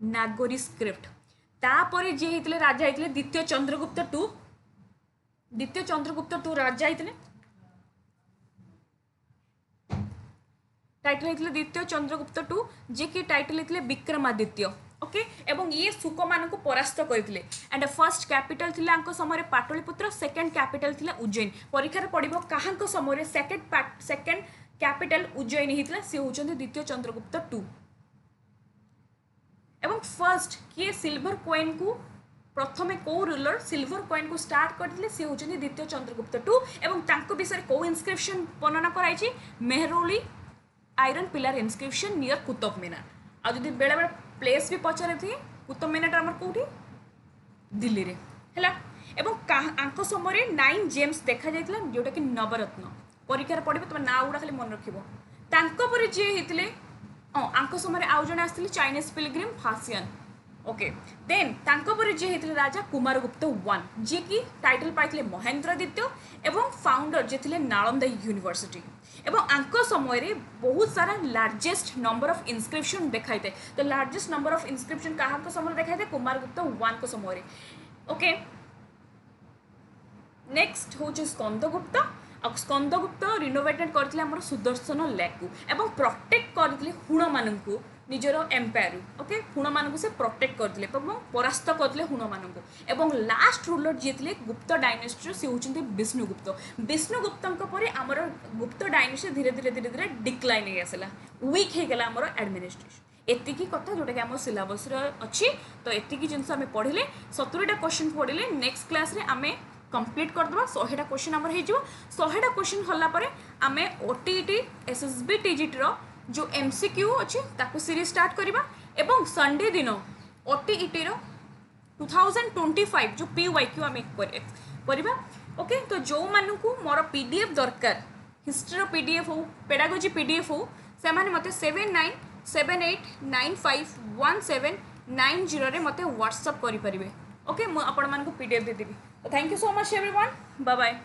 नागोरी स्क्रिप्ट तापर जी होते राजा होते द्वितीय चंद्रगुप्त टू राजा होते टाइटल होते द्वितीय चंद्रगुप्त टू जे कि टाइटल होते विक्रमादित्य ओके एवं ये सुक मान को परास्त करते एंड फर्स्ट कैपिटल थी समय पाटलिपुत्र सेकेंड कैपिटल थी उज्जैन परीक्षा पड़ो क्या समय सेकेंड कैपिटल उज्जैन होता सी होती द्वितीय चंद्रगुप्त टू एवं फर्स्ट किए सिल्वर कॉइन को प्रथमे कौ रूलर सिल्वर कॉइन को स्टार्ट करते सी होती द्वितीय चंद्रगुप्त टू एवं विषय कौ इनस्क्रिप्शन वर्णना कराई Mehrauli iron pillar inscription near Qutub Minar आदि बेले बेले प्लेस भी पचारे थे कुतुब मीनार आमर कौटी दिल्ली रे है एवं समय 9 जेम्स देखा जाता जोटा कि नवरत्न परीक्षा पढ़े तुम ना गुड़ा खाली मन रखिए जी होते आंक समय आउ जड़े आसते चाइनीज पिलग्रिम फासियन ओके देन जी होते राजा कुमारगुप्त 1 जी की टाइटल पाई महेंद्र द्वितीय एवं फाउंडर जे थे नालंदा यूनिवर्सिटी एवं आंक समय बहुत सारा लार्जेस्ट नंबर ऑफ इनस्क्रिप्शन देखाई थे तो लार्जेस्ट नंबर ऑफ इनस्क्रिप्शन क्या समय देखाई थे कुमारगुप्त 1 को समय ओके नेक्स्ट हूँ स्कंदगुप्त स्कंदगुप्त रिनोवेटेड करते आम सुदर्शन लेक को एवं प्रोटेक्ट करते हुण मान निजर एम्पायर ओके हुण मान से प्रोटेक्ट करते परास्त करते हुण मान एवं लास्ट रूलर जी थे गुप्त डायनेस्टी सी होती विष्णुगुप्त पर आमर गुप्त डायनेस्टी धीरे धीरे धीरे धीरे डिक्लाइन हो आसला वीक हो गला आमर एडमिनिस्ट्रेशन एतिकी कथा जोटा कि आम सिलेबस अच्छी तो एतिकी जिनस आम पढ़ले 70टा क्वेश्चन पढ़ले नेक्स्ट क्लास रे आम कंप्लीट करदे 100टा क्वेश्चन आमर हो 100टा क्वेश्चन हल्लापर आम OTET SSB TGT रो जो MCQ अच्छी ताकू सीरीज स्टार्ट करवा एवं संडे दिन OTET रो 2025 जो PYQ आम करवा ओके तो जो मानू मोर PDF दरकार हिस्ट्री PDF हो पेडागोजी PDF हो से माने मते 7978951790 रे मते व्हाट्सएप करि परिबे ओके मु आपण मान को PDF दे देबी thank you so much everyone bye bye.